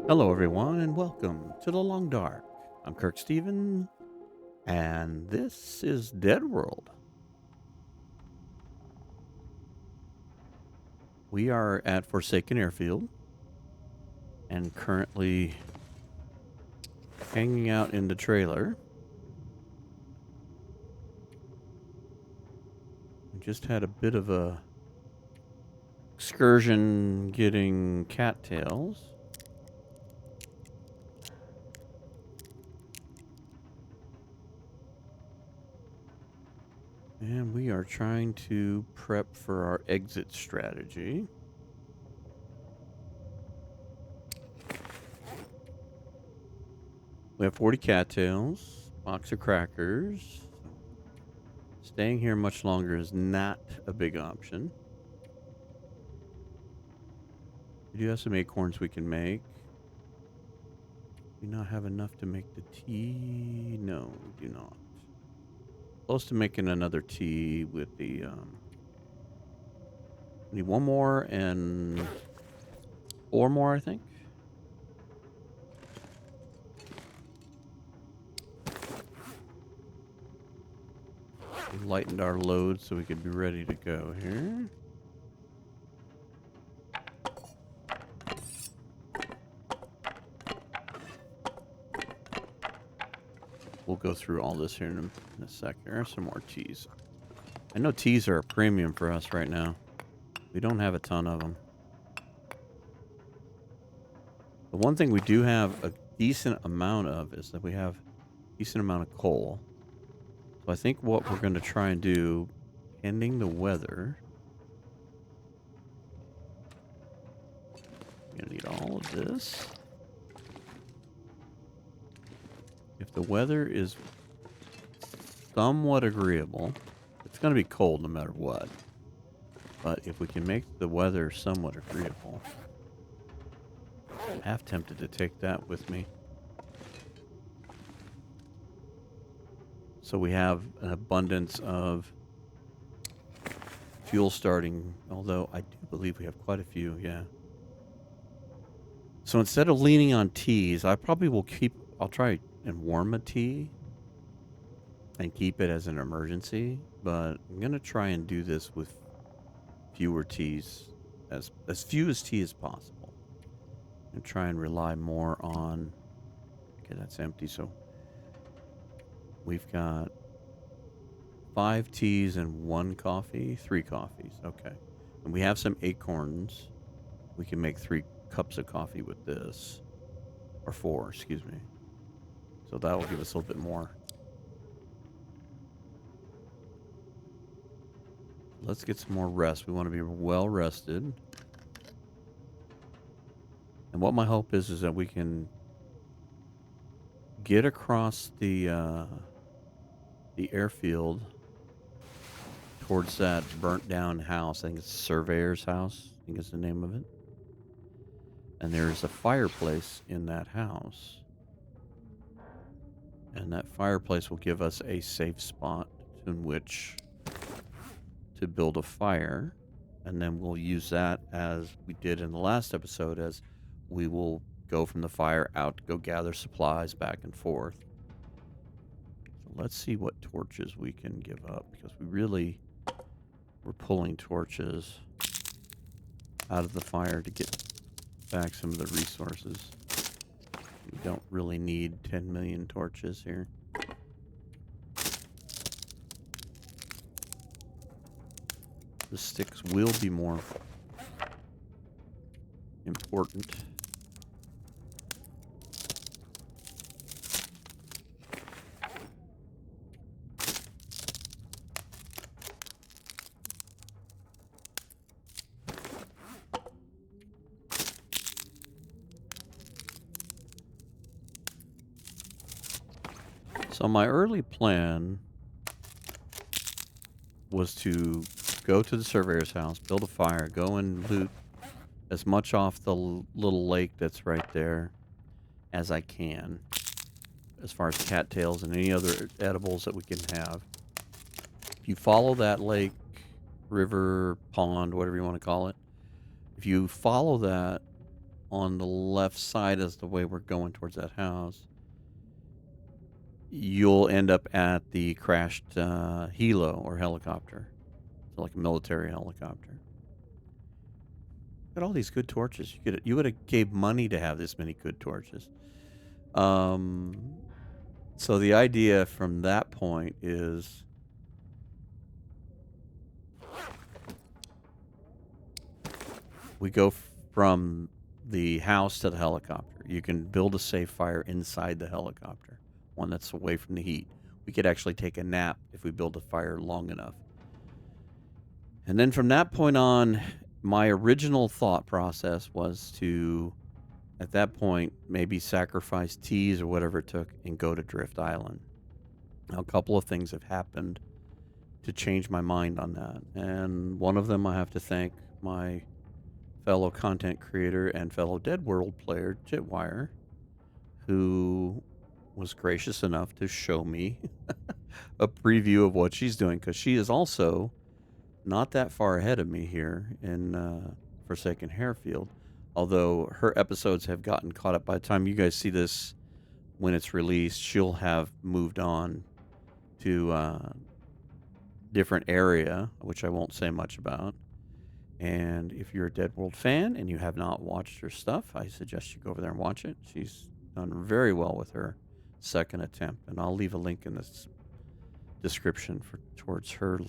Hello, everyone, and welcome to the Long Dark. I'm KirkSteven, and this is DeadWorld. We are at Forsaken Airfield and currently hanging out in the trailer. We just had a bit of a excursion getting cattails. And we are trying to prep for our exit strategy. We have 40 cattails, box of crackers. Staying here much longer is not a big option. We do have some acorns we can make. Do not have enough to make the tea. No, we do not. Close to making another tea with the need one more and 4 more, I think. We lightened our load so we could be ready to go here. We'll go through all this here in a sec. There are some more teas. I know teas are a premium for us right now. We don't have a ton of them. The one thing we do have a decent amount of is that we have a decent amount of coal. So I think what we're going to try and do, pending the weather, we're going to need all of this. If the weather is somewhat agreeable, it's going to be cold no matter what. But if we can make the weather somewhat agreeable, I'm half tempted to take that with me. So we have an abundance of fuel starting, although I do believe we have quite a few, yeah. So instead of leaning on teas, I probably will I'll try and warm a tea and keep it as an emergency, but I'm going to try and do this with fewer teas, as few as tea as possible. And try and rely more on, okay, that's empty, so we've got 5 teas and 1 coffee, 3 coffees, okay. And we have some acorns. We can make 3 cups of coffee with this, or 4, excuse me. So that will give us a little bit more. Let's get some more rest. We want to be well rested. And what my hope is that we can get across the airfield towards that burnt down house. I think it's Surveyor's house. I think is the name of it. And there's a fireplace in that house. And that fireplace will give us a safe spot in which to build a fire. And then we'll use that, as we did in the last episode, as we will go from the fire out to go gather supplies back and forth. So let's see what torches we can give up, because we're pulling torches out of the fire to get back some of the resources. We don't really need 10 million torches here. The sticks will be more important. So my early plan was to go to the surveyor's house, build a fire, go and loot as much off the little lake that's right there as I can, as far as cattails and any other edibles that we can have. If you follow that lake, river, pond, whatever you want to call it, if you follow that on the left side as the way we're going towards that house, you'll end up at the crashed helo or helicopter. So like a military helicopter. Got all these good torches. You would have gave money to have this many good torches. So the idea from that point is we go from the house to the helicopter. You can build a safe fire inside the helicopter, one that's away from the heat. We could actually take a nap if we build a fire long enough. And then from that point on, my original thought process was to, at that point, maybe sacrifice teas or whatever it took and go to Drift Island. Now, a couple of things have happened to change my mind on that. And one of them I have to thank my fellow content creator and fellow DeadWorld player, Jitwire, who was gracious enough to show me a preview of what she's doing, because she is also not that far ahead of me here in Forsaken Airfield, although her episodes have gotten caught up. By the time you guys see this, when it's released, she'll have moved on to a different area, which I won't say much about. And if you're a DeadWorld fan and you have not watched her stuff, I suggest you go over there and watch it. She's done very well with her second attempt, and I'll leave a link in this description towards her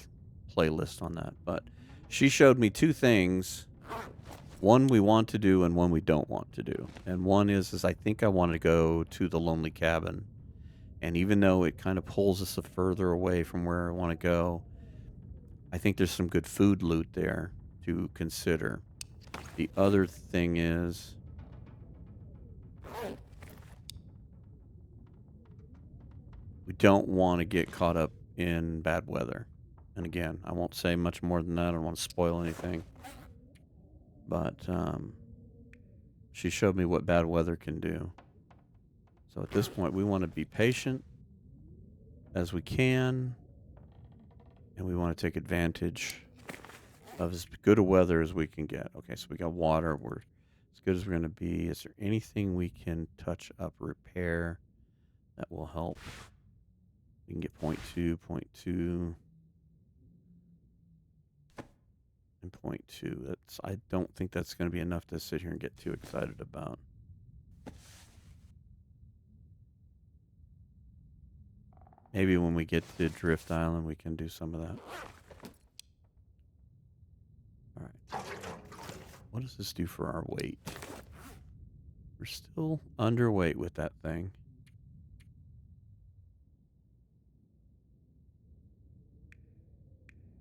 playlist on that. But she showed me two things: one we want to do and one we don't want to do. And one is I think I want to go to the Lonely Cabin, and even though it kind of pulls us further away from where I want to go, I think there's some good food loot there to consider. The other thing is we don't want to get caught up in bad weather. And again, I won't say much more than that. I don't want to spoil anything. But she showed me what bad weather can do. So at this point, we want to be patient as we can. And we want to take advantage of as good a weather as we can get. Okay, so we got water. We're as good as we're going to be. Is there anything we can touch up, repair that will help? We can get 0.2, 0.2, and 0.2. I don't think that's going to be enough to sit here and get too excited about. Maybe when we get to Drift Island, we can do some of that. All right. What does this do for our weight? We're still underweight with that thing.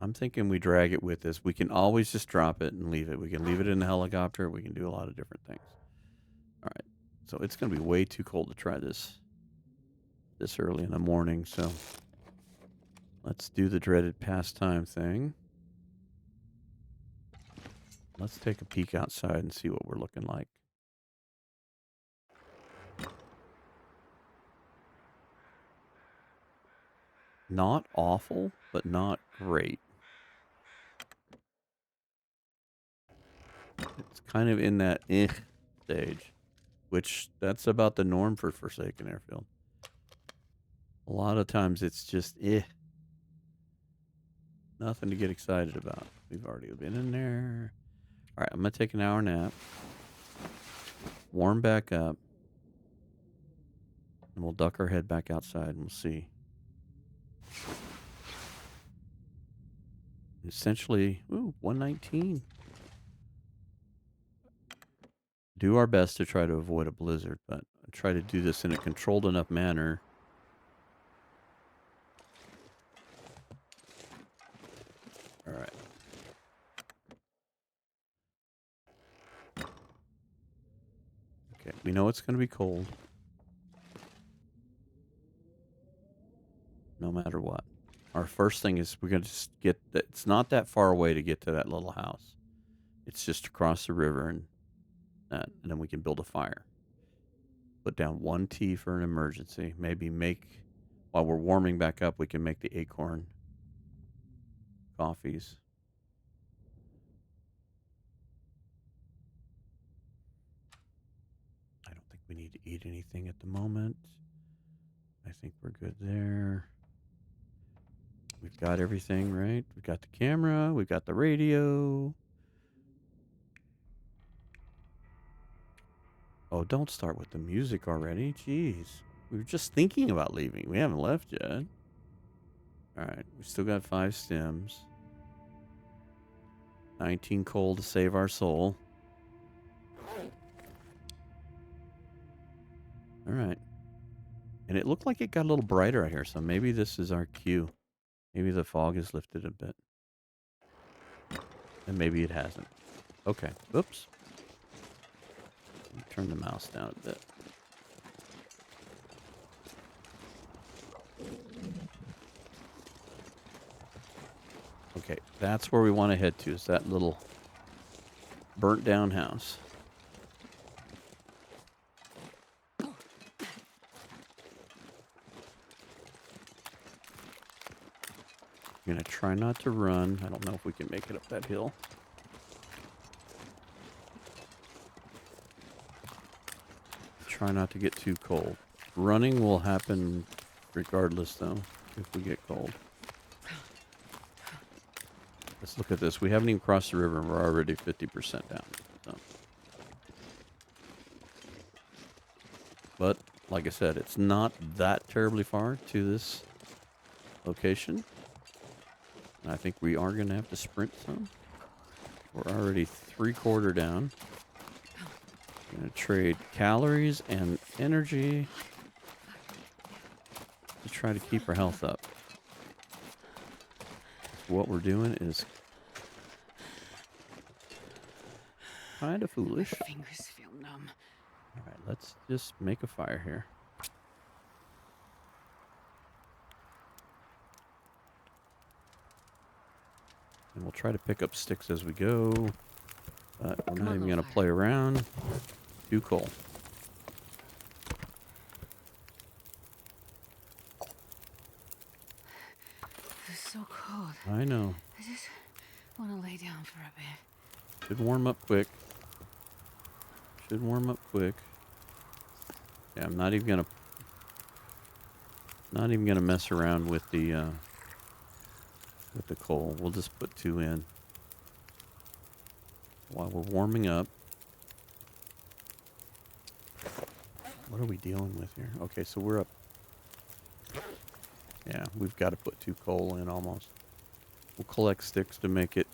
I'm thinking we drag it with us. We can always just drop it and leave it. We can leave it in the helicopter. We can do a lot of different things. All right. So it's going to be way too cold to try this early in the morning. So let's do the dreaded pastime thing. Let's take a peek outside and see what we're looking like. Not awful, but not great. It's kind of in that stage, which that's about the norm for Forsaken Airfield. A lot of times it's just nothing to get excited about. We've already been in there. All right, I'm going to take an hour nap, warm back up, and we'll duck our head back outside and we'll see. Essentially, 119. Do our best to try to avoid a blizzard, but try to do this in a controlled enough manner. All right. Okay, we know it's going to be cold. No matter what. Our first thing is we're going to just get... It's not that far away to get to that little house. It's just across the river, and then we can build a fire. Put down 1 tea for an emergency. Maybe while we're warming back up, we can make the acorn coffees. we need to eat anything at the moment. I think we're good there. We've got everything, right? We've got the camera. We've got the radio. Oh, don't start with the music already. Jeez. We were just thinking about leaving. We haven't left yet. All right. We still got 5 stems. 19 coal to save our soul. All right. And it looked like it got a little brighter out here, so maybe this is our cue. Maybe the fog has lifted a bit. And maybe it hasn't. Okay. Oops. Turn the mouse down a bit. Okay, that's where we want to head to, is that little burnt down house. I'm going to try not to run. I don't know if we can make it up that hill. Try not to get too cold. Running will happen regardless, though, if we get cold. Let's look at this. We haven't even crossed the river, and we're already 50% down. So. But, like I said, it's not that terribly far to this location. And I think we are going to have to sprint some. We're already 3/4 down. Going to trade calories and energy to try to keep our health up. What we're doing is kind of foolish. My fingers feel numb. All right, let's just make a fire here. And we'll try to pick up sticks as we go. But we're not even going to play around. Too cold. It's so cold. I know. I just want to lay down for a bit. Should warm up quick. Should warm up quick. Yeah, I'm not even gonna mess around with the coal. We'll just put 2 in while we're warming up. What are we dealing with here? Okay, so we're up. Yeah, we've got to put 2 coal in almost. We'll collect sticks to make it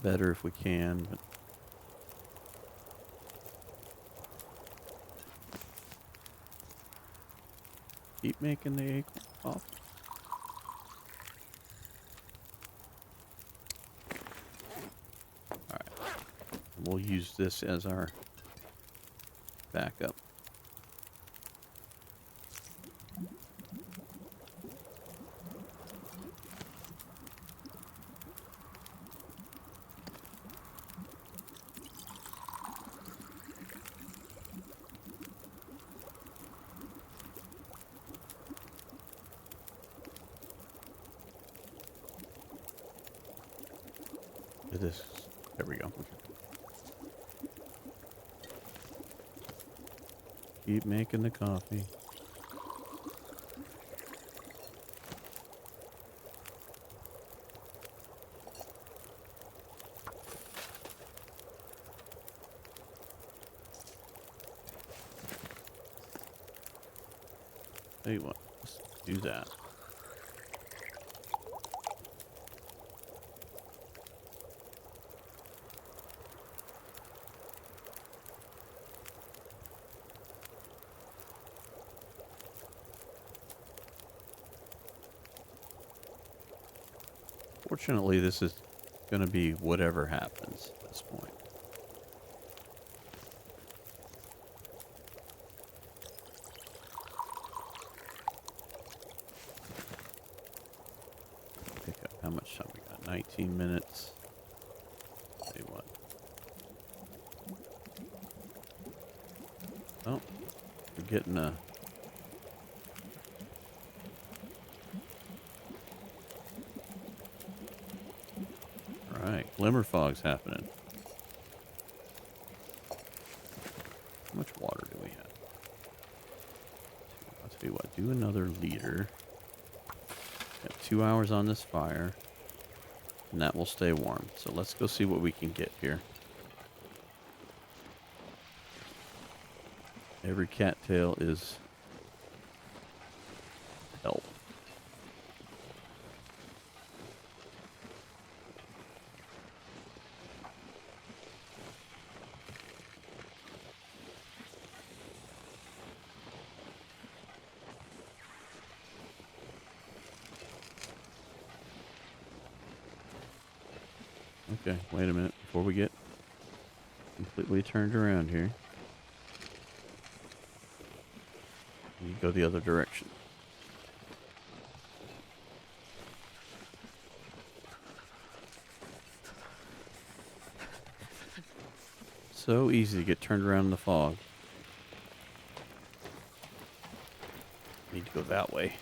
better if we can, but keep making the egg off. Alright. We'll use this as our backup. This, there we go. Okay. Keep making the coffee. Tell you what, let's do that. Fortunately, this is going to be whatever happens at this point. Pick up how much time we got? 19 minutes. Tell you what. Oh, we're getting a... Alright, glimmer fog's happening. leader. Got 2 hours on this fire. And that will stay warm. So let's go see what we can get here. Every cattail is help. Okay, wait a minute before we get completely turned around here. You go the other direction. So easy to get turned around in the fog. Need to go that way.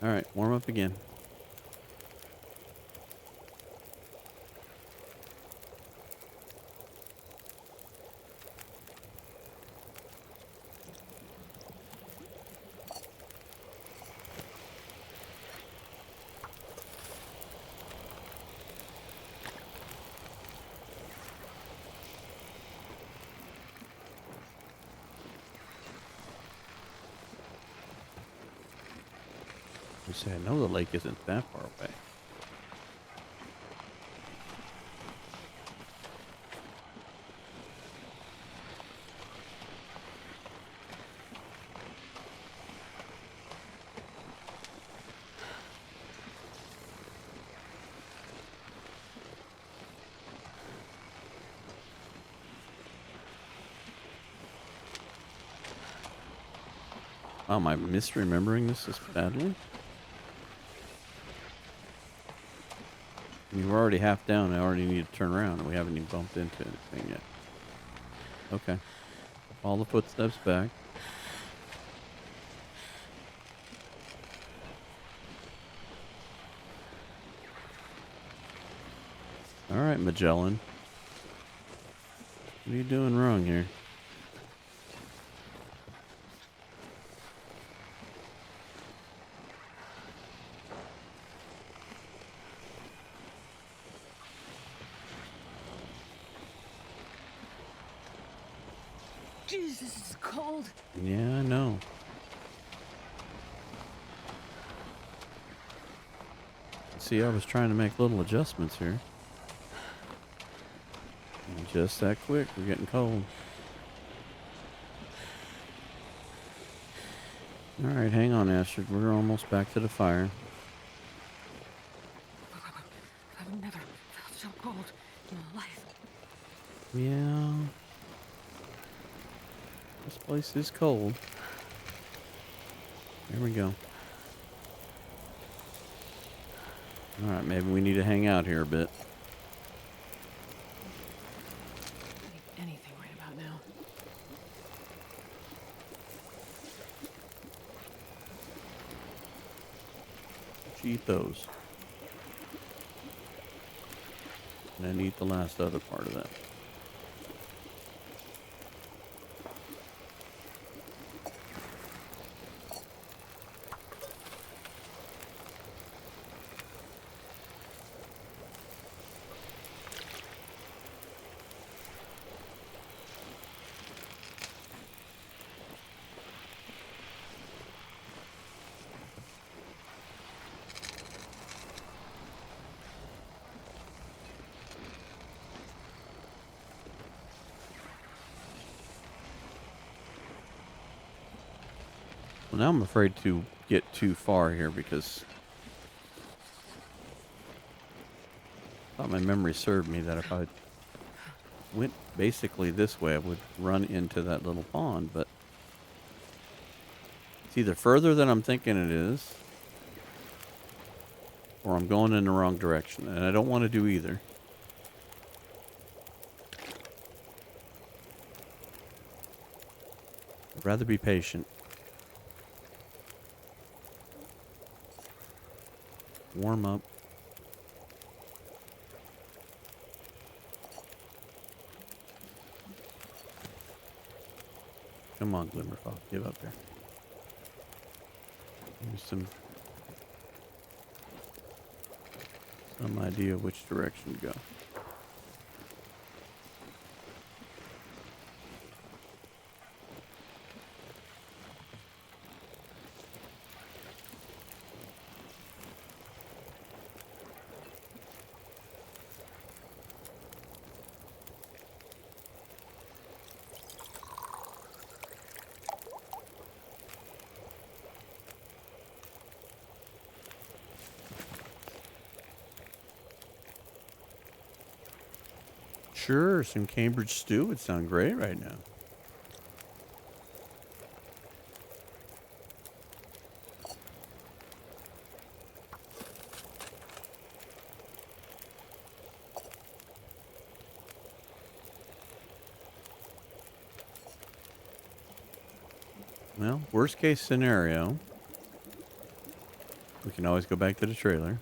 Alright, warm up again. I know the lake isn't that far away. Oh, am I misremembering this badly? I mean, we're already half down. I already need to turn around, and we haven't even bumped into anything yet. Okay. All the footsteps back. All right, Magellan. What are you doing wrong here? Jesus, it's cold. Yeah, I know. See, I was trying to make little adjustments here. And just that quick, we're getting cold. Alright, hang on, Astrid. We're almost back to the fire. I've never felt so cold in my life. Yeah. This place is cold. There we go. Alright, maybe we need to hang out here a bit. Anything right about now. Eat those. And then eat the last other part of that. Well, now I'm afraid to get too far here because I thought my memory served me that if I went basically this way, I would run into that little pond, but it's either further than I'm thinking it is, or I'm going in the wrong direction, and I don't want to do either. I'd rather be patient. Warm up. Come on, Glimmerfog. Give up there. Give me some idea which direction to go. Sure, some Cambridge stew would sound great right now. Well, worst case scenario, we can always go back to the trailer.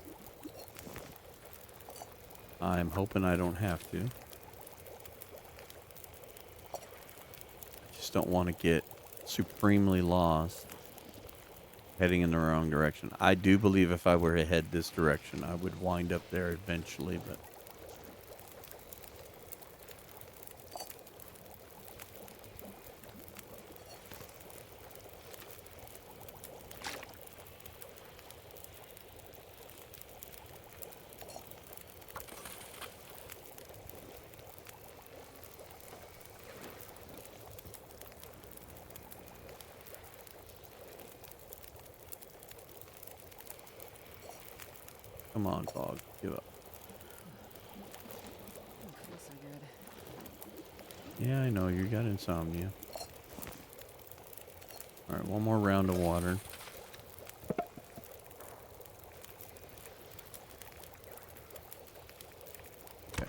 I'm hoping I don't have to. I just don't want to get supremely lost heading in the wrong direction. I do believe if I were to head this direction, I would wind up there eventually, but... Come on, Fog. Give up. Oh, feels so good. Yeah, I know. You got insomnia. Alright, one more round of water. Okay.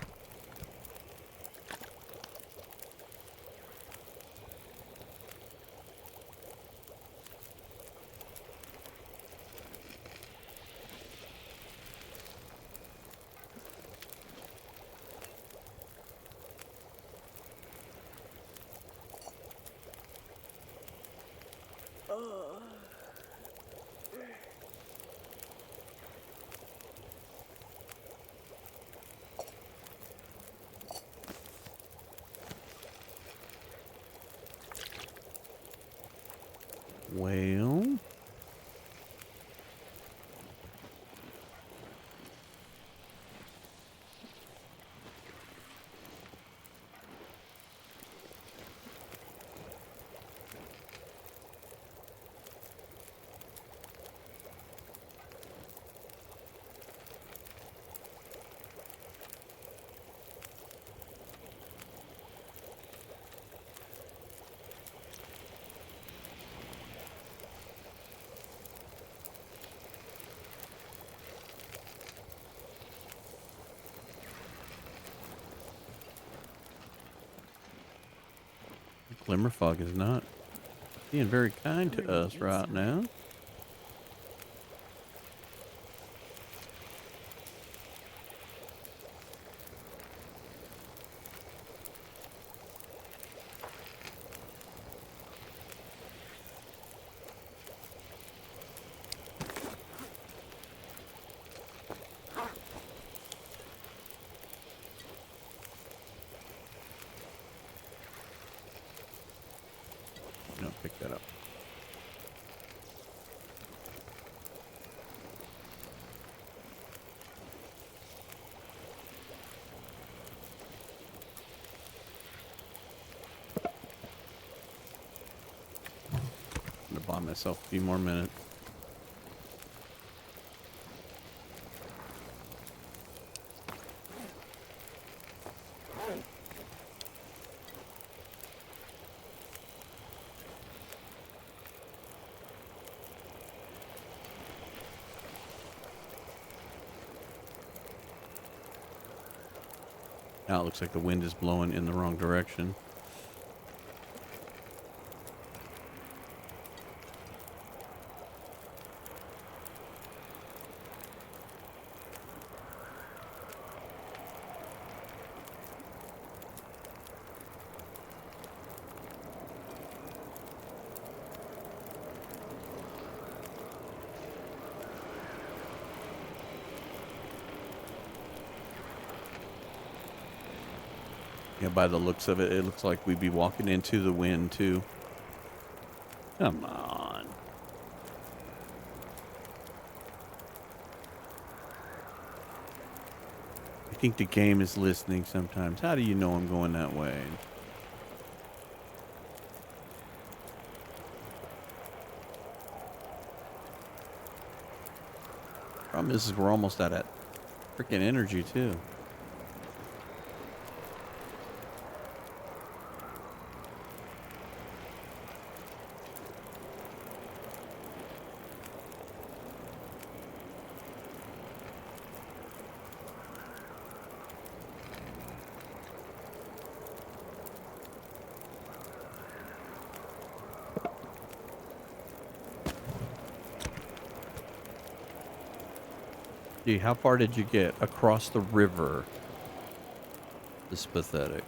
Well... Glimmerfog is not being very kind to us right now. No, pick that up. I'm gonna buy myself a few more minutes. Now it looks like the wind is blowing in the wrong direction. Yeah, by the looks of it, it looks like we'd be walking into the wind, too. Come on. I think the game is listening sometimes. How do you know I'm going that way? Problem is we're almost out of freaking energy, too. Gee, how far did you get? Across the river. This is pathetic.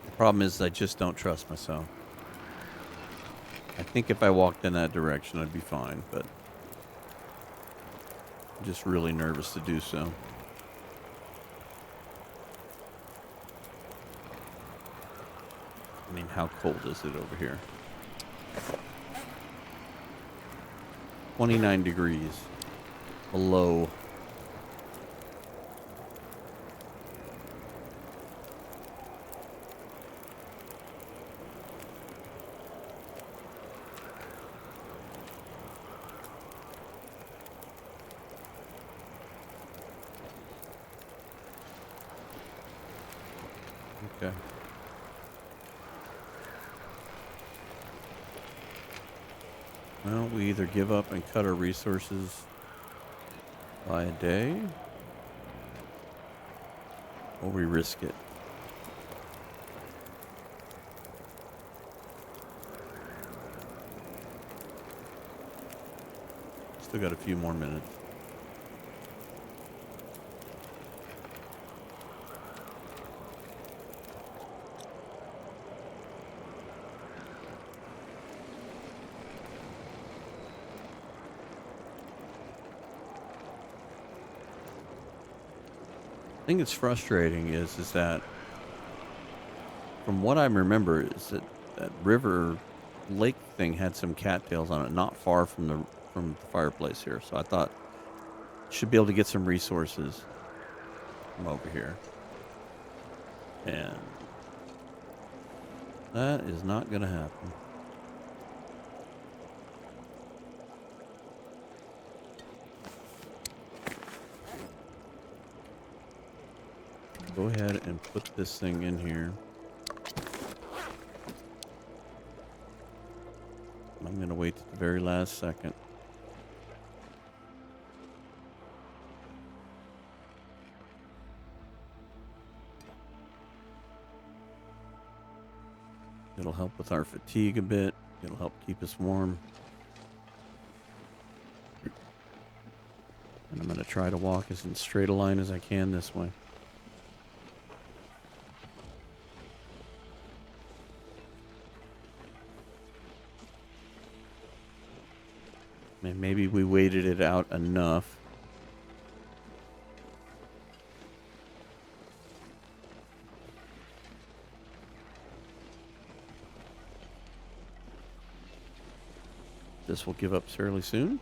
The problem is I just don't trust myself. I think if I walked in that direction, I'd be fine, but I'm just really nervous to do so. I mean, how cold is it over here? 29 degrees below. Okay. Well, we either give up and cut our resources by a day, or we risk it. Still got a few more minutes. I think it's frustrating is that from what I remember is that river lake thing had some cattails on it, not far from the fireplace here. So I thought should be able to get some resources from over here, and that is not going to happen. Go ahead and put this thing in here. I'm going to wait to the very last second. It'll help with our fatigue a bit. It'll help keep us warm. And I'm going to try to walk as in straight a line as I can this way. And maybe we waited it out enough. This will give up fairly soon.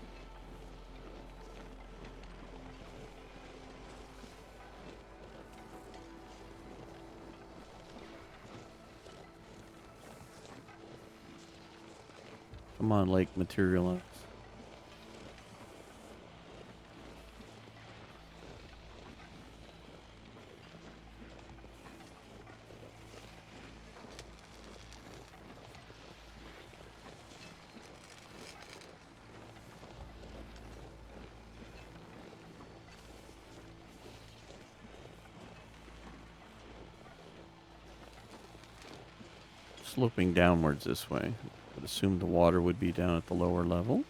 Come on, lake, materialize. Sloping downwards this way. I would assume the water would be down at the lower level.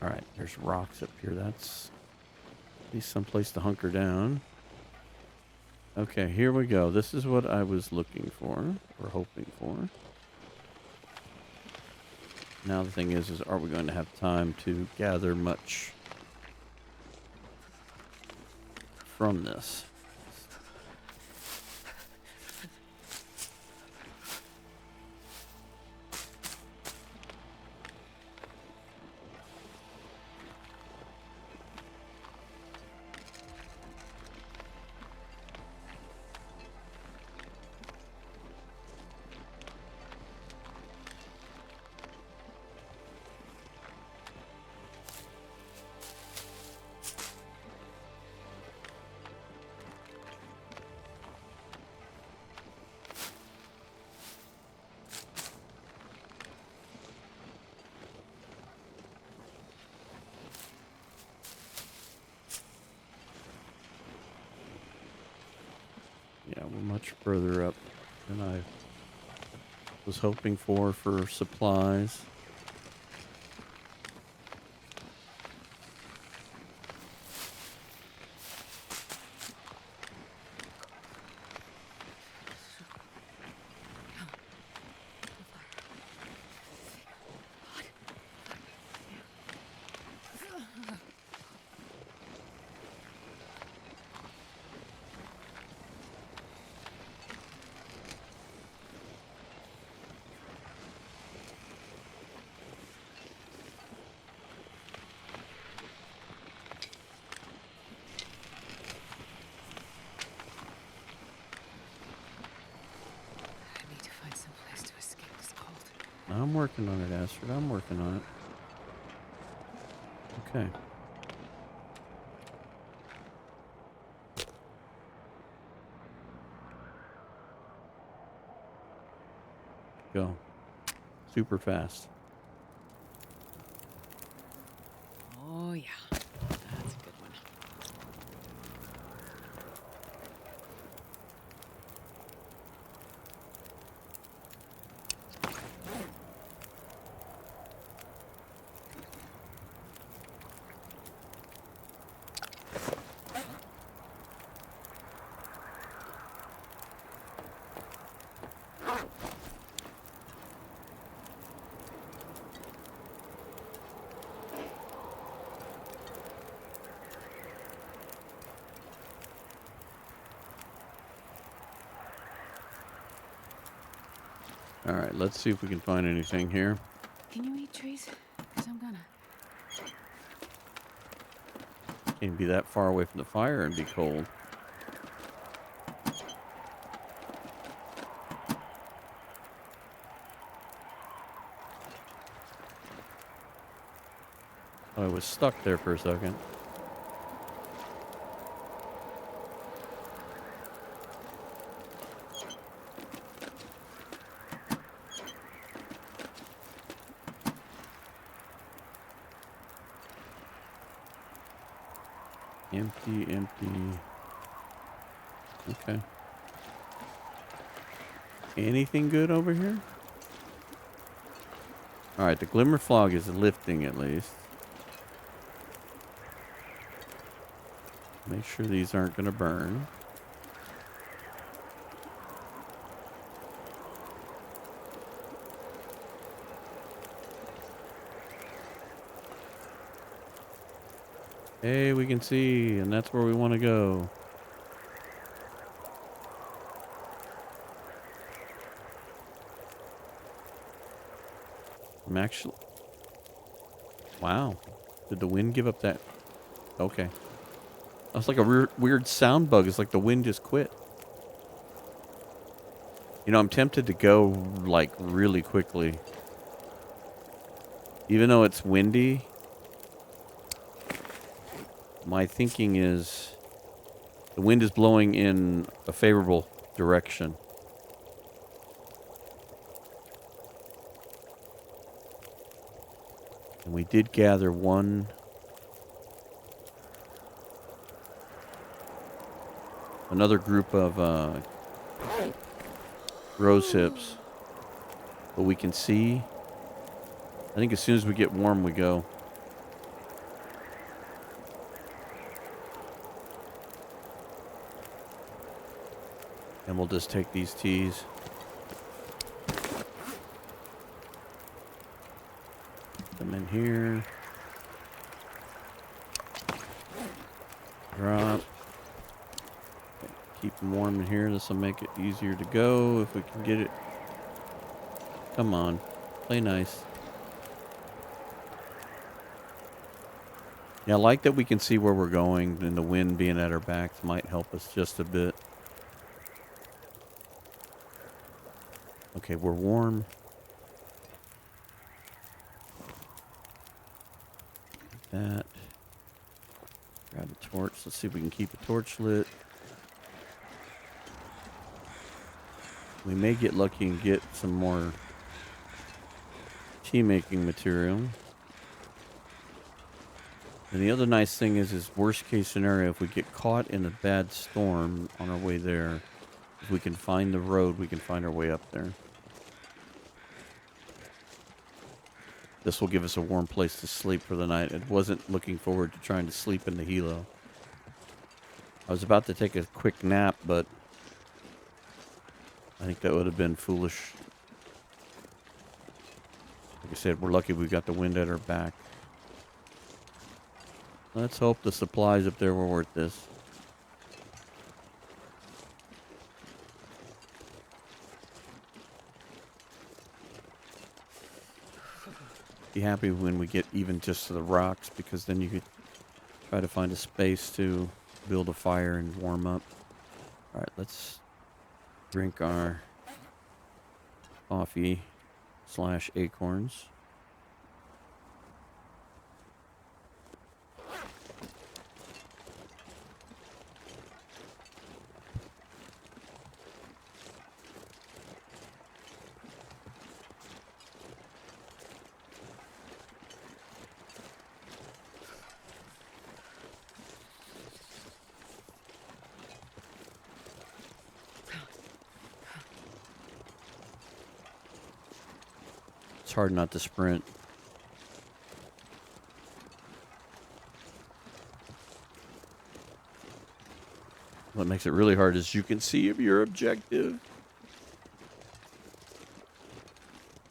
Alright, there's rocks up here. That's at least some place to hunker down. Okay, here we go. This is what I was looking for, or hoping for. Now the thing is are we going to have time to gather much from this. Yeah, we're much further up than I was hoping for supplies. I need to find some place to escape this cold. I'm working on it, Astrid. I'm working on it. Okay. Go. Super fast. Oh, yeah. That's a good one. All right, let's see if we can find anything here. Can you eat trees? Because I'm gonna. Can't be that far away from the fire and be cold. Oh, I was stuck there for a second. Empty, empty. Okay. Anything good over here? Alright, the glimmer fog is lifting at least. Make sure these aren't going to burn. Hey, we can see, and that's where we want to go. I'm actually... Wow. Did the wind give up that... Okay. That's like a weird sound bug. It's like the wind just quit. You know, I'm tempted to go, like, really quickly. Even though it's windy... My thinking is the wind is blowing in a favorable direction. And we did gather another group of rose hips. But we can see, I think as soon as we get warm, we go. And we'll just take these teas. Put them in here. Drop. Keep them warm in here. This will make it easier to go if we can get it. Come on. Play nice. Yeah, I like that we can see where we're going, and the wind being at our backs might help us just a bit. Okay, we're warm. Like that. Grab a torch. Let's see if we can keep a torch lit. We may get lucky and get some more tea making material. And the other nice thing is worst case scenario, if we get caught in a bad storm on our way there, if we can find the road, we can find our way up there. This will give us a warm place to sleep for the night. It wasn't looking forward to trying to sleep in the helo. I was about to take a quick nap, but I think that would have been foolish. Like I said, we're lucky we got the wind at our back. Let's hope the supplies up there were worth this. Be happy when we get even just to the rocks, because then you could try to find a space to build a fire and warm up. All right, let's drink our coffee / acorns. It's hard not to sprint. What makes it really hard is you can see if your objective.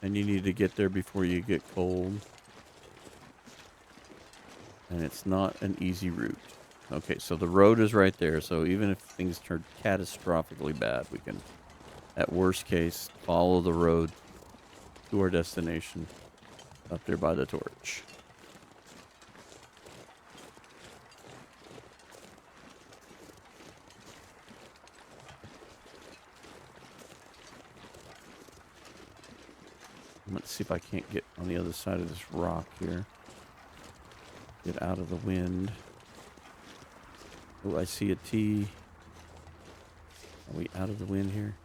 And you need to get there before you get cold. And it's not an easy route. Okay, so the road is right there. So even if things turn catastrophically bad, we can, at worst case, follow the road to our destination up there by the torch. Let's see if I can't get on the other side of this rock here. Get out of the wind. Oh, I see a T. Are we out of the wind here?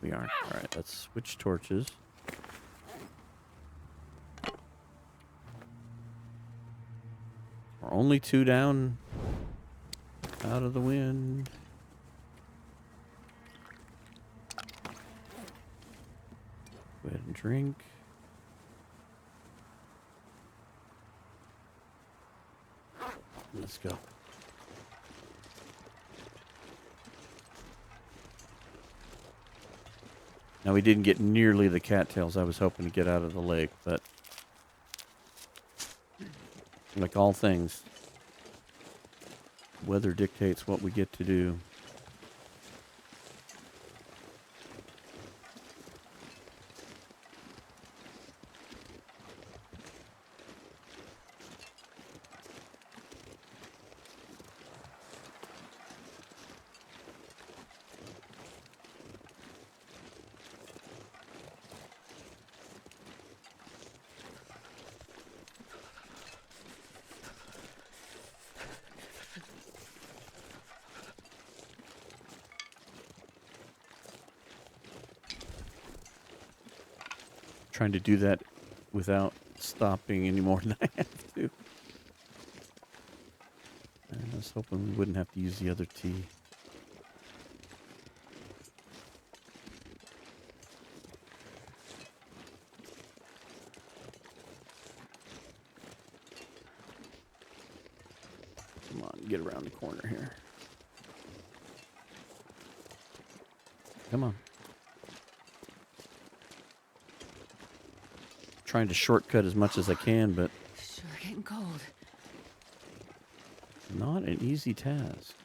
We are. All right, let's switch torches. We're only 2 down. Out of the wind. Go ahead and drink. Let's go. Now, we didn't get nearly the cattails I was hoping to get out of the lake, but like all things, weather dictates what we get to do. Trying to do that without stopping any more than I have to. And I was hoping we wouldn't have to use the other T. Come on, get around the corner here. Come on. Trying to shortcut as much as I can, but Sure getting cold. not an easy task.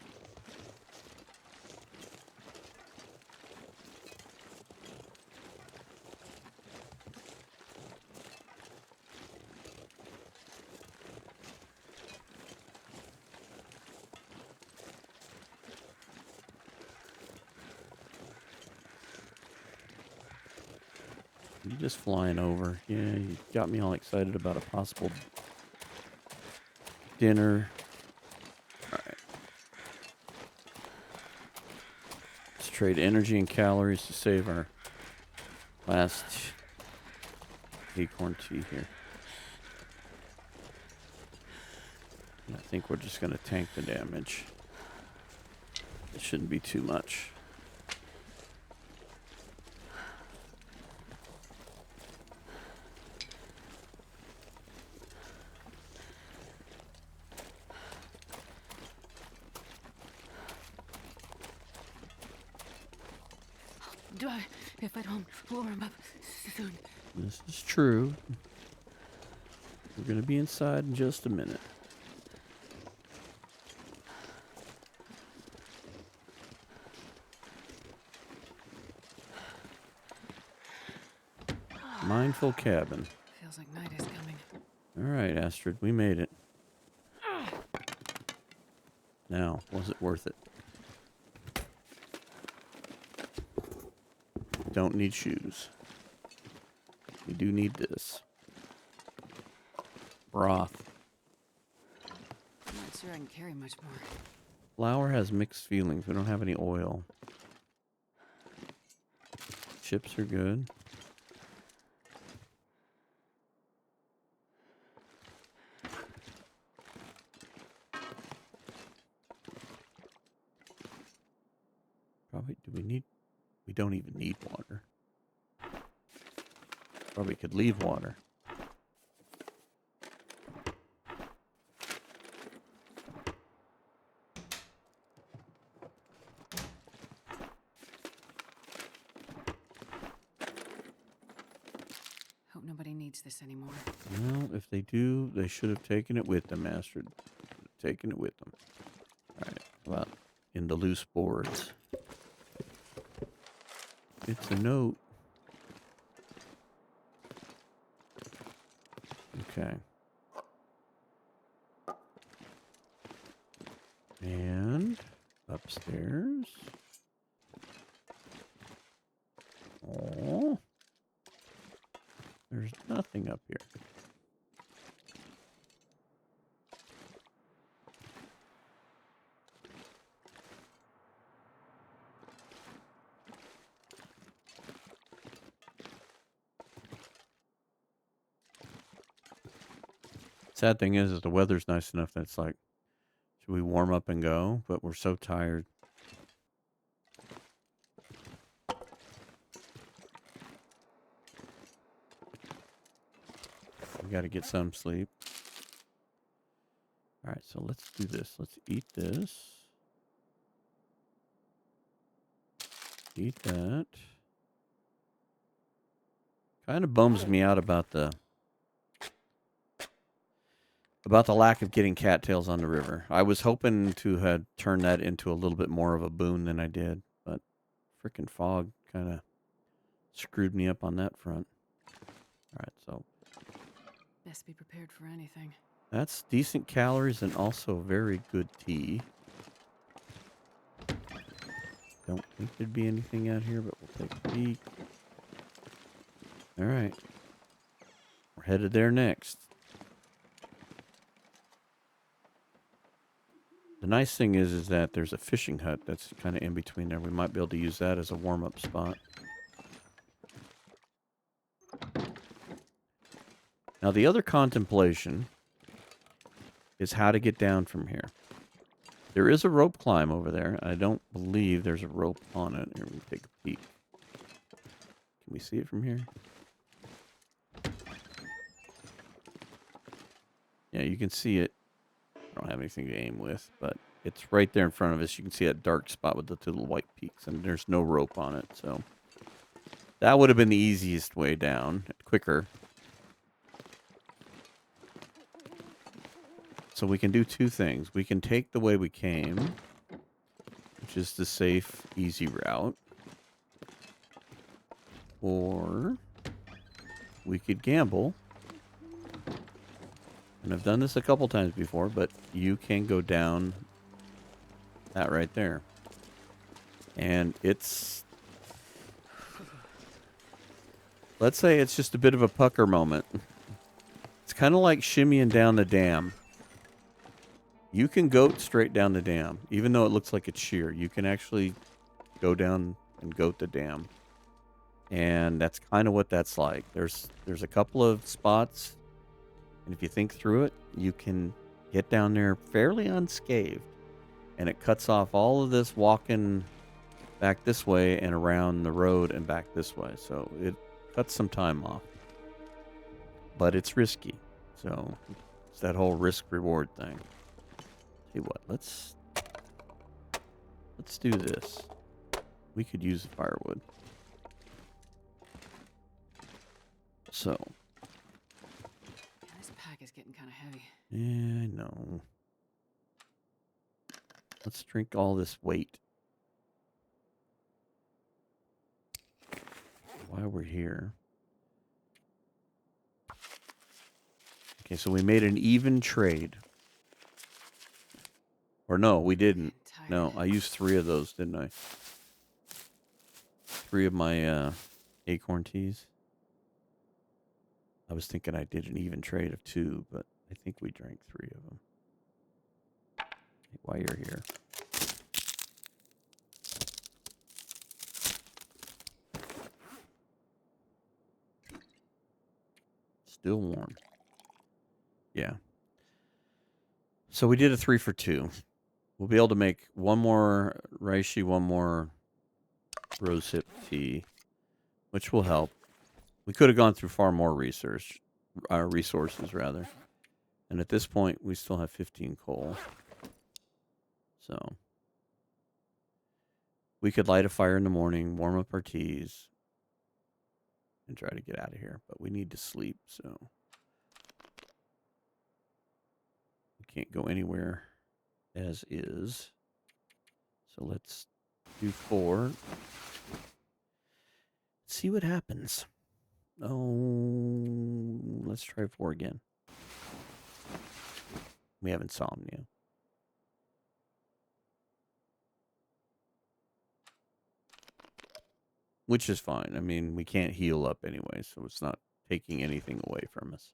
You just flying over. Yeah, you got me all excited about a possible dinner. All right. Let's trade energy and calories to save our last acorn tea here. And I think we're just going to tank the damage. It shouldn't be too much. If I don't warm up soon. This is true. We're going to be inside in just a minute. Mindful cabin. Feels like night is coming. All right, Astrid, we made it. Now, was it worth it? Don't need shoes. We do need this. Broth. I'm not sure I can carry much more. Flour has mixed feelings. We don't have any oil. Chips are good. Probably, do we need... We don't even need water. Probably could leave water. Hope nobody needs this anymore. Well, if they do, they should have taken it with them, Astrid. Taken it with them. Alright, well, in the loose boards. It's a note. Okay. And upstairs. Oh. There's nothing up here. Sad thing is the weather's nice enough that it's like, should we warm up and go? But we're so tired. We got to get some sleep. All right, so let's do this. Let's eat this. Eat that. Kind of bums me out about the lack of getting cattails on the river. I was hoping to have turned that into a little bit more of a boon than I did, but frickin' fog kind of screwed me up on that front. All right, so Best be prepared for anything. that's decent calories and also very good tea. Don't think there'd be anything out here, but we'll take a peek. All right. We're headed there next. The nice thing is that there's a fishing hut that's kind of in between there. We might be able to use that as a warm-up spot. Now, the other contemplation is how to get down from here. There is a rope climb over there. I don't believe there's a rope on it. Here, we take a peek. Can we see it from here? Yeah, you can see it. I don't have anything to aim with, but it's right there in front of us. You can see that dark spot with the two little white peaks, and there's no rope on it. So that would have been the easiest way down, quicker. So we can do two things. We can take the way we came, which is the safe, easy route. Or we could gamble. And I've done this a couple times before, but you can go down that right there. And it's let's say it's just a bit of a pucker moment. It's kind of like shimmying down the dam. You can goat straight down the dam, even though it looks like it's sheer. You can actually go down and goat the dam. And that's kind of what that's like. There's a couple of spots, and if you think through it, you can get down there fairly unscathed. And it cuts off all of this walking back this way and around the road and back this way. So it cuts some time off. But it's risky. So it's that whole risk-reward thing. Tell you what, let's do this. We could use the firewood. So. This pack is getting kind of heavy. Yeah, I know. Let's drink all this weight. While we're here. Okay, so we made an even trade. Or no, we didn't. No, I used 3 of those, didn't I? 3 of my acorn teas. I was thinking I did an even trade of 2, but I think we drank 3 of them. While you're here. Still warm. Yeah. So we did a 3 for 2. We'll be able to make 1 more reishi, 1 more rosehip tea, which will help. We could have gone through far more resources, rather. And at this point, we still have 15 coal. So we could light a fire in the morning, warm up our teas, and try to get out of here. But we need to sleep, so we can't go anywhere as is. So let's do 4. See what happens. Oh, let's try 4 again. We have insomnia. Which is fine. I mean, we can't heal up anyway, so it's not taking anything away from us.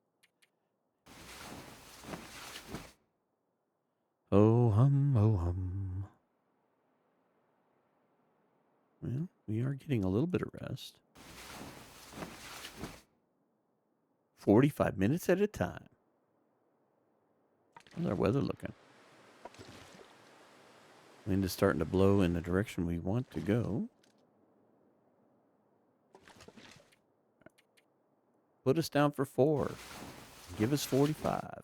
Oh hum, oh hum. Well, we are getting a little bit of rest. 45 minutes at a time. How's our weather looking? Wind is starting to blow in the direction we want to go. Put us down for 4. Give us 45.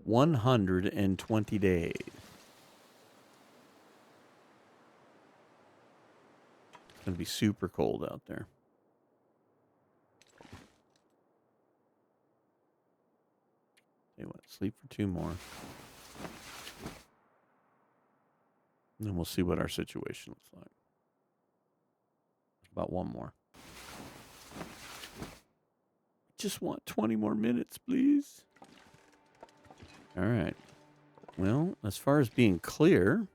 $120 days. It's going to be super cold out there. Tell you what, sleep for 2 more. And then we'll see what our situation looks like. About 1 more. Just want 20 more minutes, please. All right. Well, as far as being clear,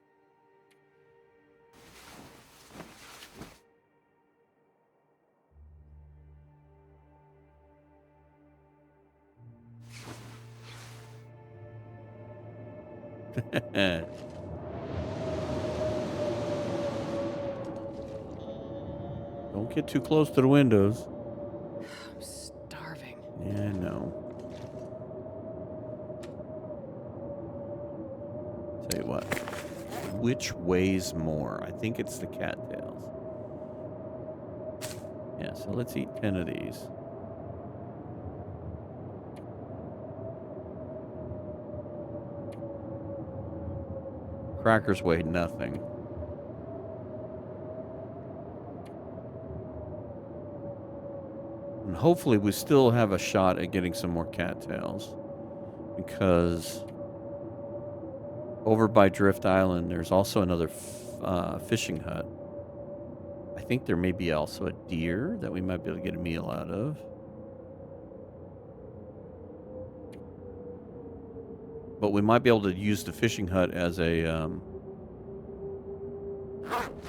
don't get too close to the windows. I'm starving. Yeah, I know. Tell you what. Which weighs more? I think it's the cattails. Yeah, so let's eat 10 of these. Crackers weigh nothing. And hopefully we still have a shot at getting some more cattails. Because over by Drift Island, there's also another fishing hut. I think there may be also a deer that we might be able to get a meal out of. But we might be able to use the fishing hut as a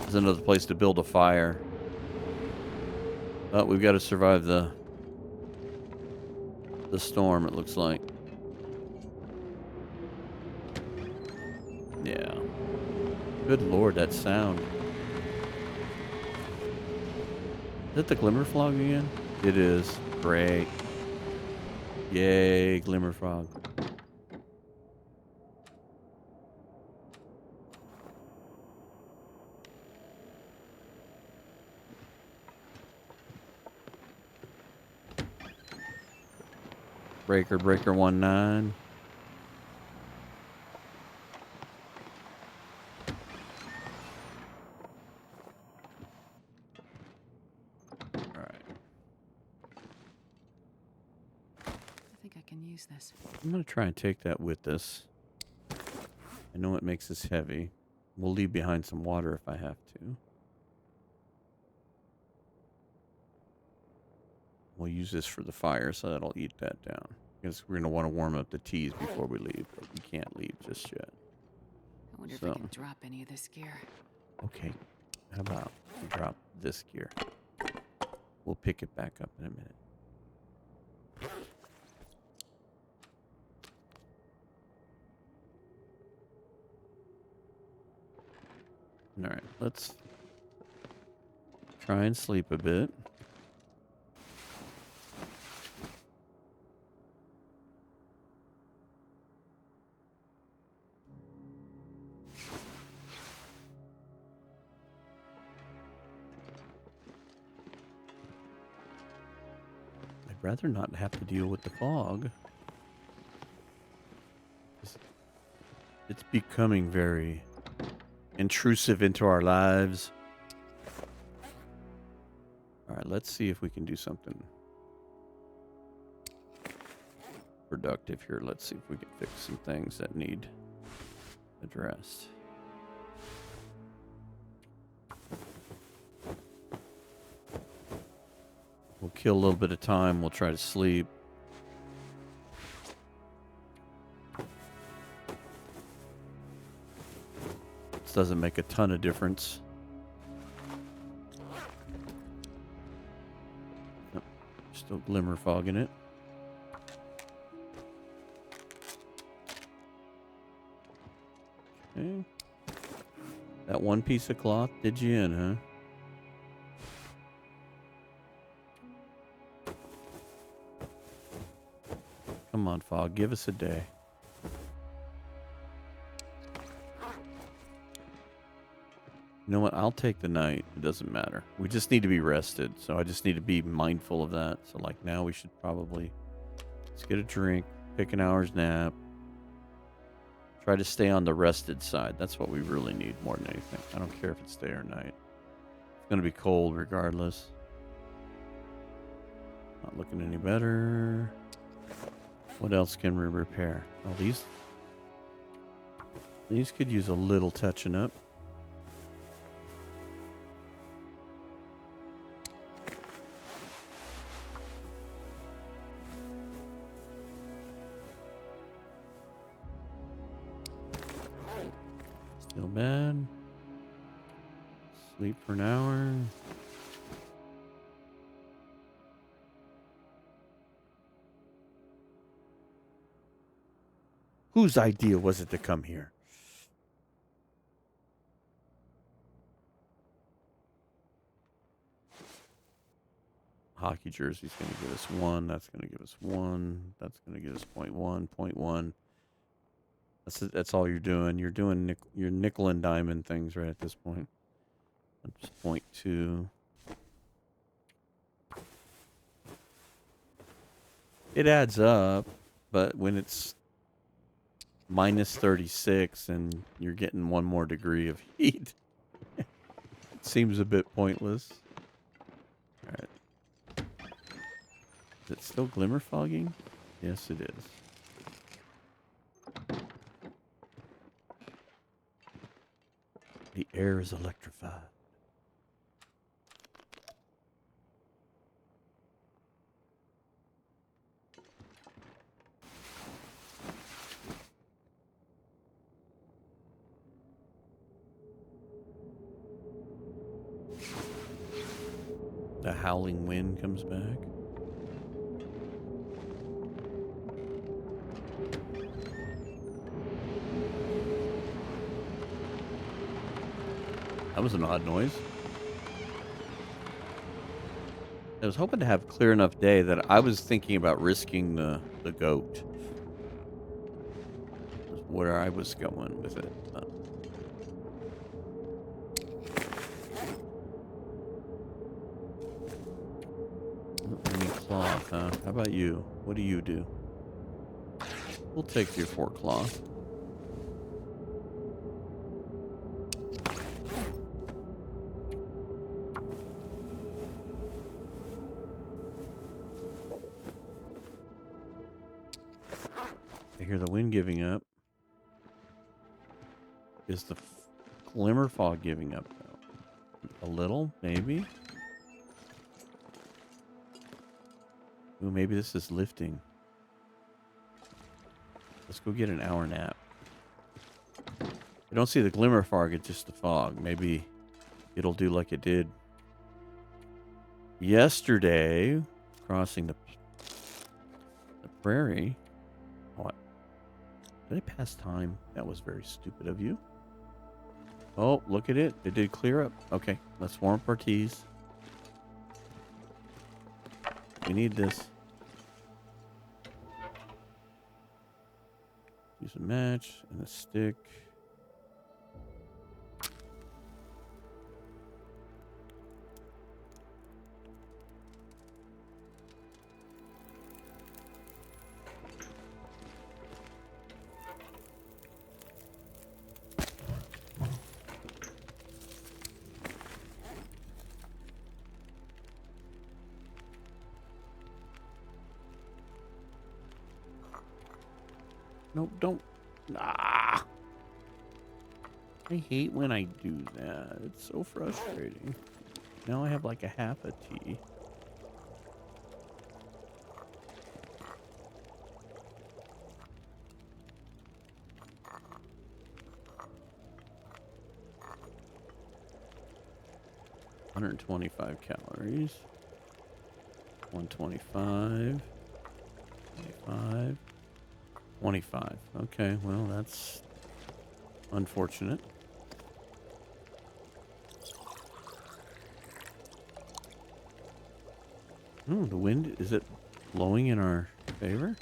as another place to build a fire. But we've got to survive the storm, it looks like. Yeah. Good lord, that sound. Is that the glimmer fog again? It is. Great. Yay, glimmer fog. Breaker 19. This. I'm going to try and take that with us. I know it makes us heavy. We'll leave behind some water if I have to. We'll use this for the fire, so that'll eat that down. Because we're going to want to warm up the teas before we leave, but we can't leave just yet. I wonder if I can drop any of this gear. Okay. How about we drop this gear? We'll pick it back up in a minute. All right, let's try and sleep a bit. I'd rather not have to deal with the fog. It's becoming very intrusive into our lives. All right, let's see if we can do something productive here. Let's see if we can fix some things that need addressed. We'll kill a little bit of time. We'll try to sleep. Doesn't make a ton of difference. Oh, still glimmer fogging it. Okay. That one piece of cloth did you in, huh? Come on, fog, give us a day. You know what? I'll take the night. It doesn't matter. We just need to be rested. So I just need to be mindful of that. So like now we should probably let's get a drink, pick an hour's nap. Try to stay on the rested side. That's what we really need more than anything. I don't care if it's day or night. It's going to be cold regardless. Not looking any better. What else can we repair? Oh, these could use a little touching up. Still bad. Sleep for an hour. Whose idea was it to come here? Hockey jersey's going to give us 1. That's going to give us 1. That's going to give us 0.1, 0.1. That's all you're doing. You're doing your nickel and diamond things right at this point. That's 0.2. It adds up, but when it's minus 36 and you're getting 1 more degree of heat, it seems a bit pointless. All right. Is it still glimmer fogging? Yes, it is. The air is electrified. the howling wind comes back. That was an odd noise. I was hoping to have a clear enough day that I was thinking about risking the goat. That's where I was going with it. Any cloth, huh? How about you? What do you do? We'll take your 4 cloth. I hear the wind giving up. Is the glimmer fog giving up, though? A little, maybe? Ooh, maybe this is lifting. Let's go get an hour nap. I don't see the glimmer fog, it's just the fog. Maybe it'll do like it did yesterday, crossing the prairie. What? Did I pass time? That was very stupid of you. Oh, look at it. It did clear up. Okay, let's warm up our teas. We need this. Use a match and a stick. No, don't. Ah! I hate when I do that. It's so frustrating. Now I have like a half a tea. $125 calories. 125. 25. 25. Okay, well, that's unfortunate. Oh, the wind, is it blowing in our favor?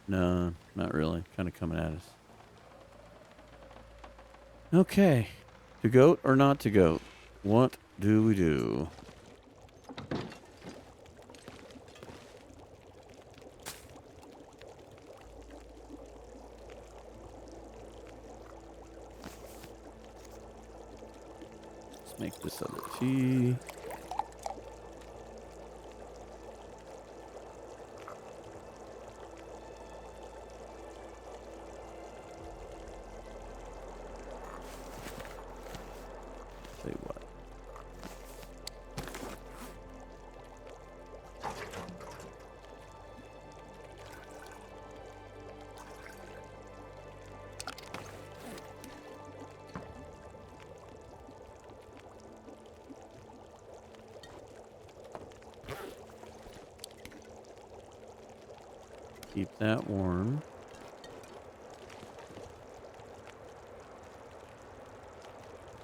No, not really. Kind of coming at us. Okay. To goat or not to goat? What do we do? Make this other tea. Say what? Keep that warm.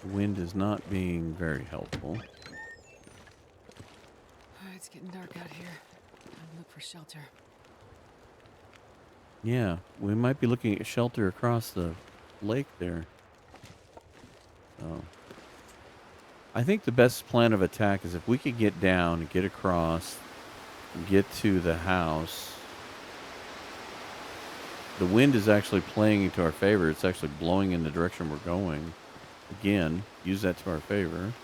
The wind is not being very helpful. It's getting dark out here. I'll look for shelter. Yeah, we might be looking at shelter across the lake there. So, I think the best plan of attack is if we could get down and get across, and get to the house. The wind is actually playing into our favor. It's actually blowing in the direction we're going. Again, use that to our favor.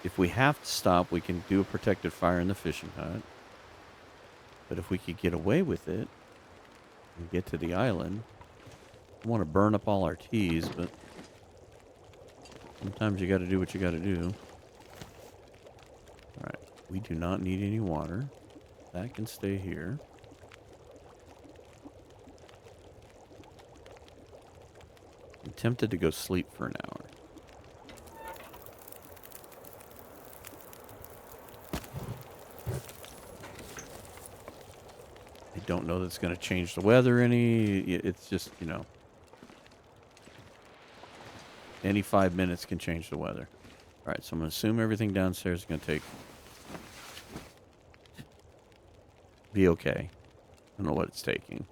If we have to stop, we can do a protected fire in the fishing hut. But if we could get away with it and get to the island, I want to burn up all our teas, but sometimes you got to do what you got to do. All right, we do not need any water. That can stay here. I'm tempted to go sleep for an hour. don't know that's going to change the weather any. It's just, any 5 minutes can change the weather. All right, so I'm going to assume everything downstairs is going to be okay. I don't know what it's taking.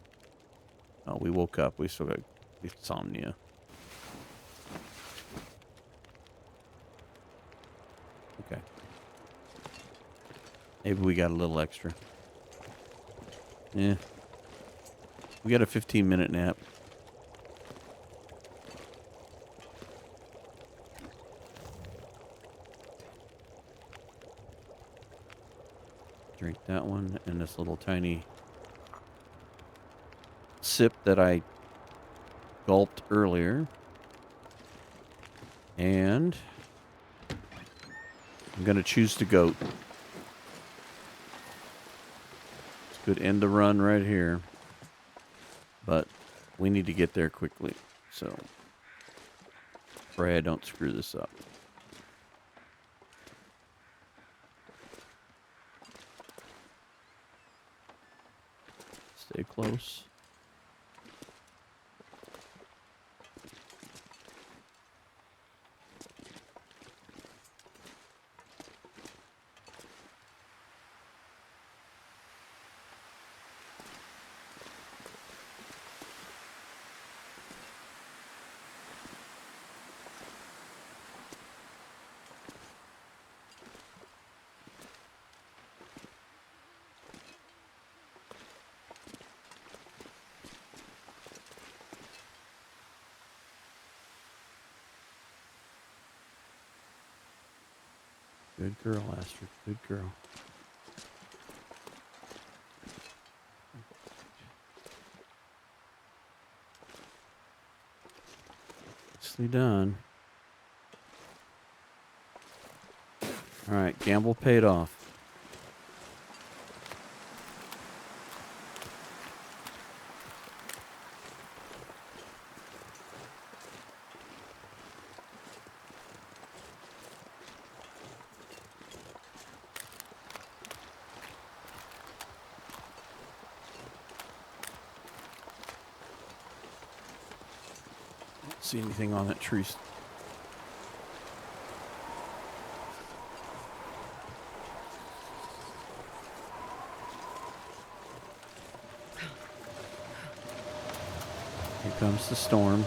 Oh, we woke up. We still got insomnia. Okay. Maybe we got a little extra. Yeah. We got a 15-minute nap. Drink that one and this little tiny sip that I gulped earlier. And I'm going to choose the goat. This could end the run right here. But we need to get there quickly. So pray I don't screw this up. Stay close. Good girl, Astrid. Good girl. Nicely done. All right, gamble paid off. See anything on that tree? Here comes the storm.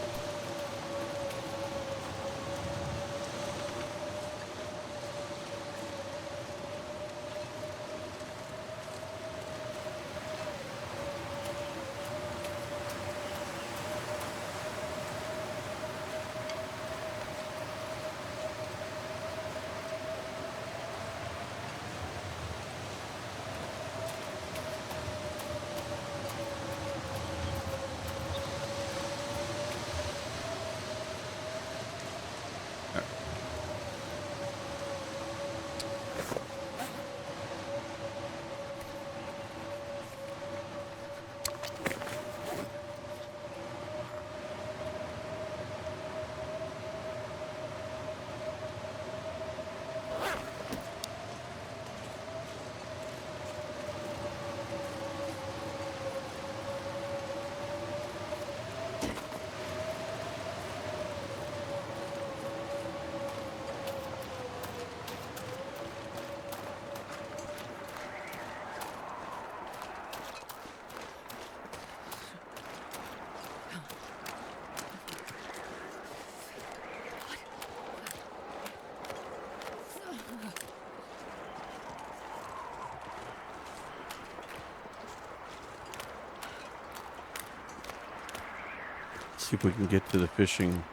See if we can get to the fishing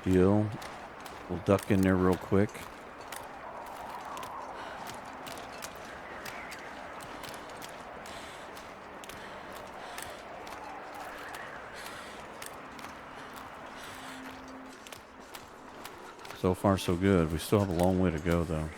deal. We'll duck in there real quick. So far, so good. We still have a long way to go, though.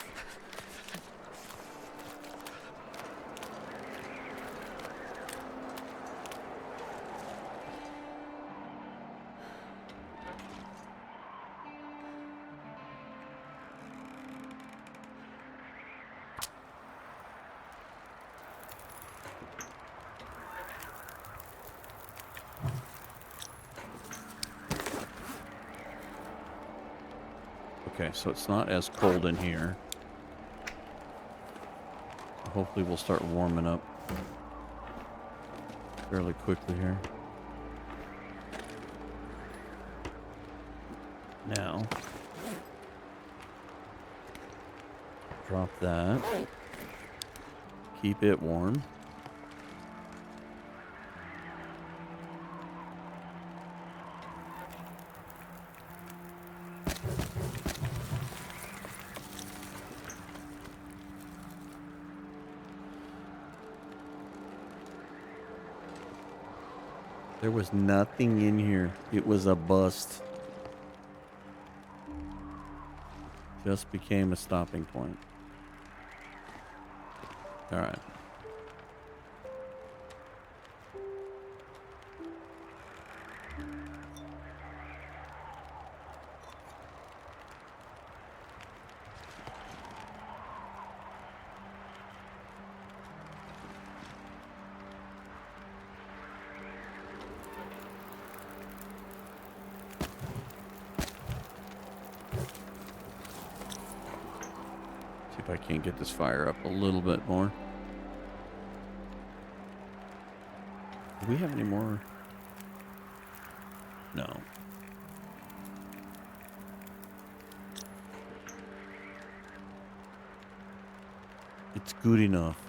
Okay, so it's not as cold in here. Hopefully we'll start warming up fairly quickly here. Now, drop that. Keep it warm. There was nothing in here. It was a bust. Just became a stopping point. All right. See if I can't get this fire up a little bit more. Do we have any more? No. It's good enough.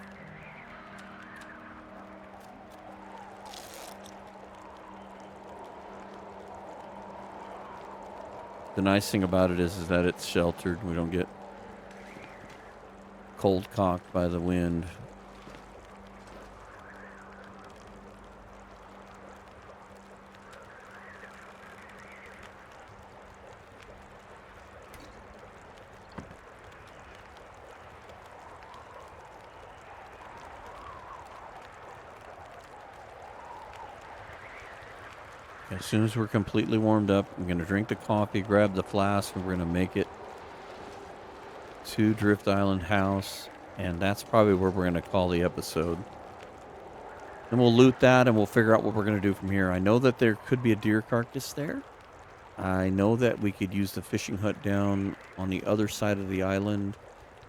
The nice thing about it is that it's sheltered. We don't get cold cocked by the wind. As soon as we're completely warmed up, I'm going to drink the coffee, grab the flask, and we're going to make it to Drift Island House. And that's probably where we're going to call the episode. Then we'll loot that and we'll figure out what we're going to do from here. I know that there could be a deer carcass there. I know that we could use the fishing hut down on the other side of the island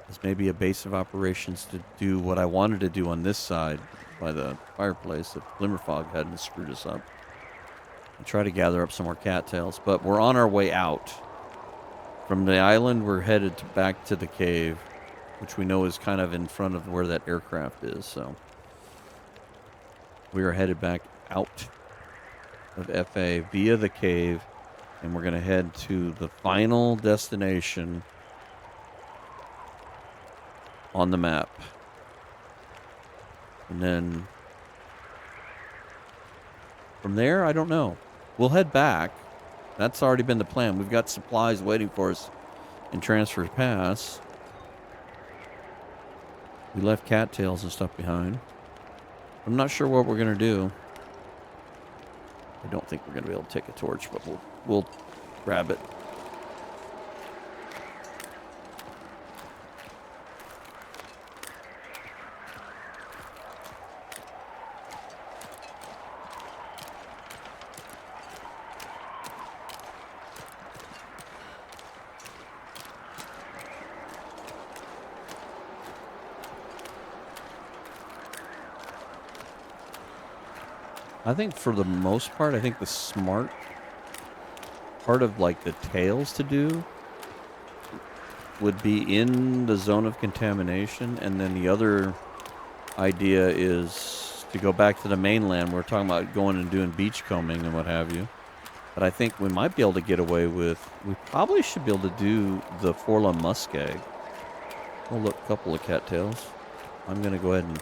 as maybe a base of operations to do what I wanted to do on this side by the fireplace if Glimmerfog hadn't screwed us up. And try to gather up some more cattails. But we're on our way out. From the island, we're headed back to the cave, which we know is kind of in front of where that aircraft is. So we are headed back out of FA via the cave, and we're going to head to the final destination on the map. And then from there, I don't know. We'll head back. That's already been the plan. We've got supplies waiting for us in Transfer Pass. We left cattails and stuff behind. I'm not sure what we're going to do. I don't think we're going to be able to take a torch, but we'll grab it. I think for the most part, I think the smart part of like the tails to do would be in the zone of contamination. And then the other idea is to go back to the mainland. We're talking about going and doing beachcombing and what have you. But I think we might be able to get away with, we probably should be able to do the Forla muskeg. Oh, look, a couple of cattails. I'm going to go ahead and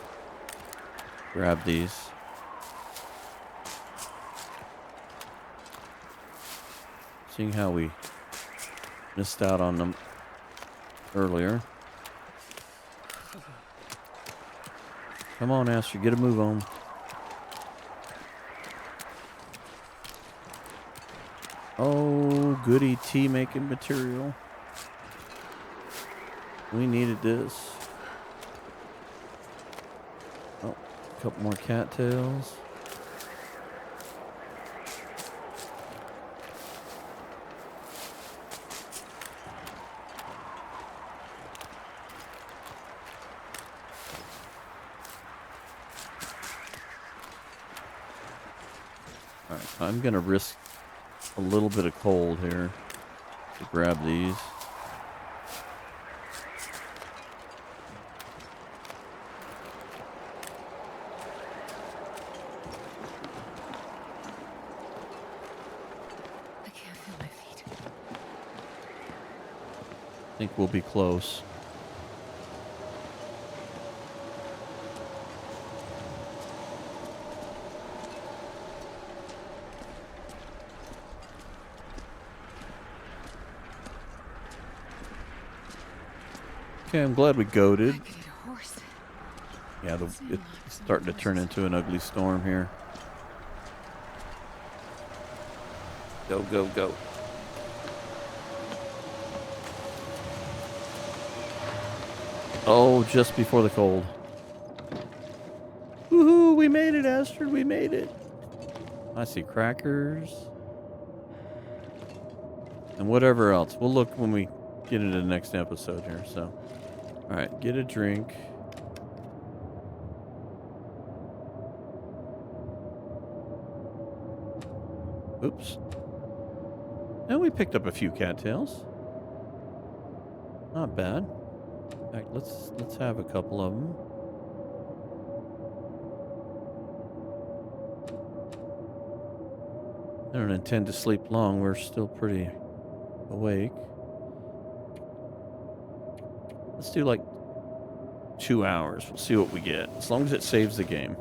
grab these. Seeing how we missed out on them earlier. Come on, Aster, get a move on. Oh, goody tea making material. We needed this. Oh, a couple more cattails. Alright, so I'm gonna risk a little bit of cold here to grab these. I can't feel my feet. I think we'll be close. Okay, I'm glad we I goaded. could eat a horse. Yeah, Same luck it's for starting to turn horses. into an ugly storm here. Go, go, go. Oh, just before the cold. Woohoo! We made it, Astrid. We made it. I see crackers. And whatever else. We'll look when we get into the next episode here. So, all right, get a drink. Oops. And we picked up a few cattails. Not bad. In fact, let's have a couple of them. I don't intend to sleep long. We're still pretty awake. Let's do like 2 hours. We'll see what we get. As long as it saves the game.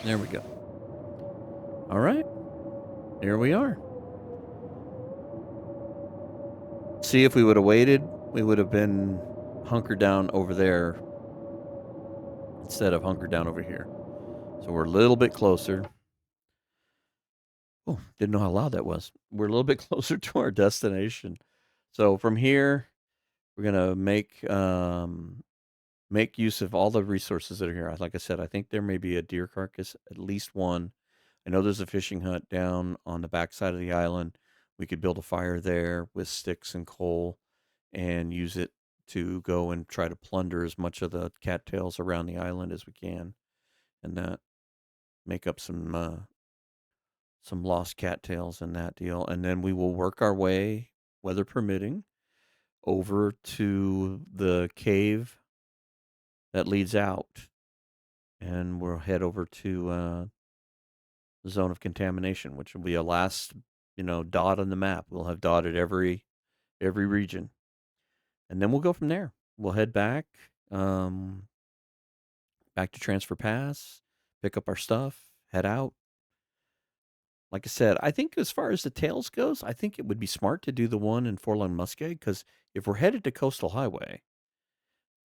There we go. All right. Here we are. See, if we would have waited, we would have been hunkered down over there instead of hunkered down over here. So we're a little bit closer. Oh, didn't know how loud that was. We're a little bit closer to our destination. So from here, we're gonna make use of all the resources that are here. Like I said, I think there may be a deer carcass, at least one. I know there's a fishing hut down on the backside of the island. We could build a fire there with sticks and coal and use it to go and try to plunder as much of the cattails around the island as we can, and that make up some lost cattails in that deal. And then we will work our way, weather permitting, over to the cave that leads out, and we'll head over to the zone of contamination, which will be a last, dot on the map. We'll have dotted every region, and then we'll go from there. We'll head back to Transfer Pass, pick up our stuff, head out. Like I said, I think as far as the tails goes, I think it would be smart to do the one in Forlorn Muskeg, because if we're headed to Coastal Highway,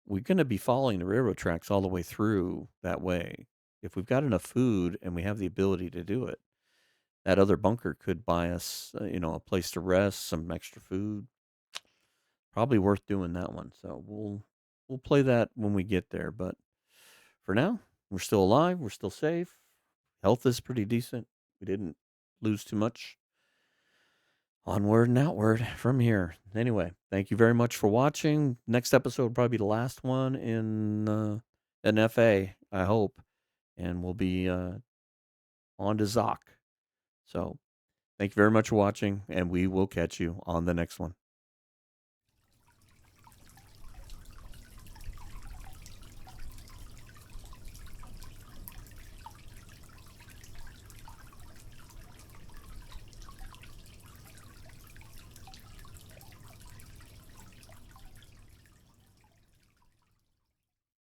we're going to be following the railroad tracks all the way through that way. If we've got enough food and we have the ability to do it, that other bunker could buy us, a place to rest, some extra food. Probably worth doing that one. So we'll play that when we get there. But for now, we're still alive. We're still safe. Health is pretty decent. We didn't lose too much. Onward and outward from here. Anyway, thank you very much for watching. Next episode will probably be the last one in an FA, I hope. And we'll be on to Zoc. So thank you very much for watching, and we will catch you on the next one.